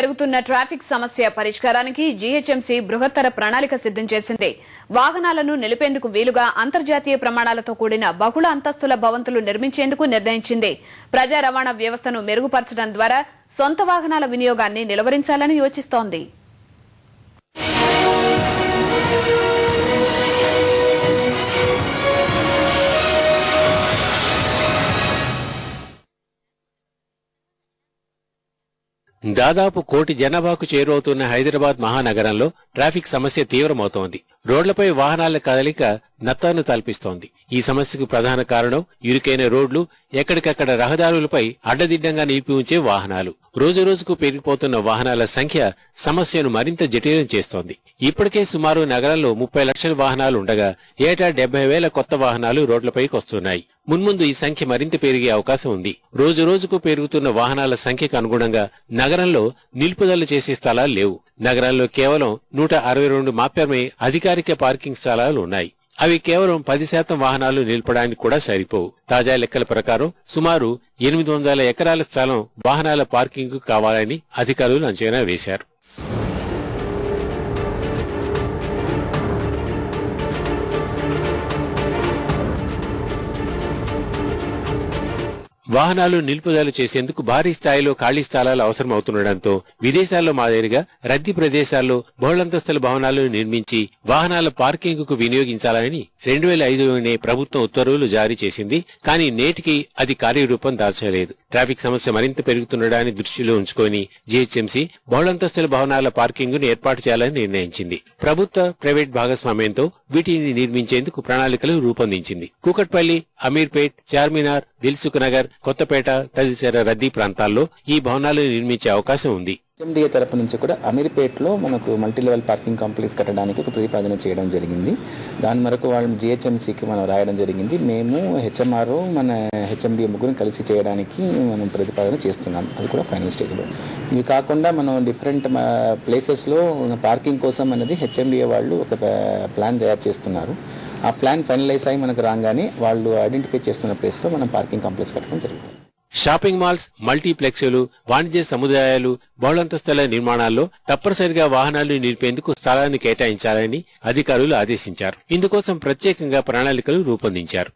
పెరుగుతున్న ట్రాఫిక్ సమస్య పరిష్కారానికి జీహెచ్ఎంసీ బృహత్తర ప్రణాళిక సిద్దం చేసింది. వాహనాలను నిలిపేందుకు వీలుగా అంతర్జాతీయ ప్రమాణాలతో కూడిన బహుళ అంతస్తుల భవంతులు నిర్మించేందుకు నిర్ణయించింది. ప్రజా రవాణా వ్యవస్థను మెరుగుపరచడం ద్వారా సొంత వాహనాల వినియోగాన్ని నిలువరించాలని యోచిస్తోంది. దాదాపు 1 కోటి జనాభాకు చేరువవుతున్న హైదరాబాద్ మహానగరంలో ట్రాఫిక్ సమస్య తీవ్రమవుతోంది. రోడ్లపై వాహనాల కదలిక నత్తాను తలపిస్తోంది. ఈ సమస్యకు ప్రధాన కారణం ఇరుకైన రోడ్లు, ఎక్కడికక్కడ రహదారులపై అడ్డదిడ్డంగా నిలిపి ఉంచే వాహనాలు. రోజురోజుకు పెరిగిపోతున్న వాహనాల సంఖ్య సమస్యను మరింత జటిలం చేస్తోంది. ఇప్పటికే సుమారు నగరంలో 30 లక్షల వాహనాలు ఉండగా ఏటా 70,000 కొత్త వాహనాలు రోడ్లపైకి వస్తున్నాయి. మున్ముందు ఈ సంఖ్య మరింత పెరిగే అవకాశం ఉంది. రోజురోజుకు పెరుగుతున్న వాహనాల సంఖ్యకు అనుగుణంగా నగరంలో నిలుపుదల చేసే స్థలాలు లేవు. నగరంలో కేవలం 162 మాత్రమే అధికారిక పార్కింగ్ స్థలాలు ఉన్నాయి. అవి కేవలం 10% వాహనాలు నిలపడానికి కూడా సరిపోవు. తాజా లెక్కల ప్రకారం సుమారు 800 ఎకరాల స్థలం వాహనాల పార్కింగ్ కావాలని అధికారులు అంచనా వేశారు. వాహనాలు నిలుపుదల చేసేందుకు భారీ స్థాయిలో ఖాళీ స్థలాలు అవసరమవుతుండటంతో విదేశాల్లో మాదిరిగా రద్దీ ప్రదేశాల్లో బహుళంతస్తుల భవనాలను నిర్మించి వాహనాల పార్కింగ్ కు వినియోగించాలని 2005లోనే ప్రభుత్వం ఉత్తర్వులు జారీ చేసింది. కానీ నేటికి అది కార్యరూపం దాల్చలేదు. ట్రాఫిక్ సమస్య మరింత పెరుగుతుండడాన్ని దృష్టిలో ఉంచుకొని జీహెచ్ఎంసీ బహుళంతస్తుల భవనాల పార్కింగ్ ను ఏర్పాటు చేయాలని నిర్ణయించింది. ప్రభుత్వ ప్రైవేట్ భాగస్వామ్యంతో వీటిని నిర్మించేందుకు ప్రణాళికలు రూపొందించింది. కూకట్పల్లి, అమీర్పేట్, చార్మినార్, దిల్సుఖ్ నగర్, కొత్తపేట తదితర రద్దీ ప్రాంతాల్లో ఈ భవనాలు నిర్మించే అవకాశం ఉంది. హెచ్ఎండిఏ తరపు నుంచి కూడా అమీర్పేట్లో మనకు మల్టీ లెవెల్ పార్కింగ్ కాంప్లెక్స్ కట్టడానికి ఒక ప్రతిపాదన చేయడం జరిగింది. దాని మేరకు వాళ్ళు జీహెచ్ఎంసీకి మనం రాయడం జరిగింది. మేము హెచ్ఎంఆర్ మన హెచ్ఎండిఏ ముగ్గురు కలిసి చేయడానికి మనం ప్రతిపాదన చేస్తున్నాం. అది కూడా ఫైనల్ స్టేజ్లో. ఇవి కాకుండా మనం డిఫరెంట్ ప్లేసెస్లో పార్కింగ్ కోసం అనేది హెచ్ఎండిఏ వాళ్ళు ఒక ప్లాన్ తయారు చేస్తున్నారు. ఆ ప్లాన్ ఫైనలైజ్ అయ్యి మనకు రాగానే వాళ్ళు ఐడెంటిఫై చేస్తున్న ప్లేస్లో మనం పార్కింగ్ కాంప్లెక్స్ కట్టడం జరుగుతుంది. షాపింగ్ మాల్స్, మల్టీప్లెక్స్లు, వాణిజ్య సముదాయాలు, బహుళంతస్తుల నిర్మాణాల్లో తప్పనిసరిగా వాహనాలు నిలిపేందుకు స్థలాన్ని కేటాయించాలని అధికారులు ఆదేశించారు. ఇందుకోసం ప్రత్యేకంగా ప్రణాళికలు రూపొందించారు.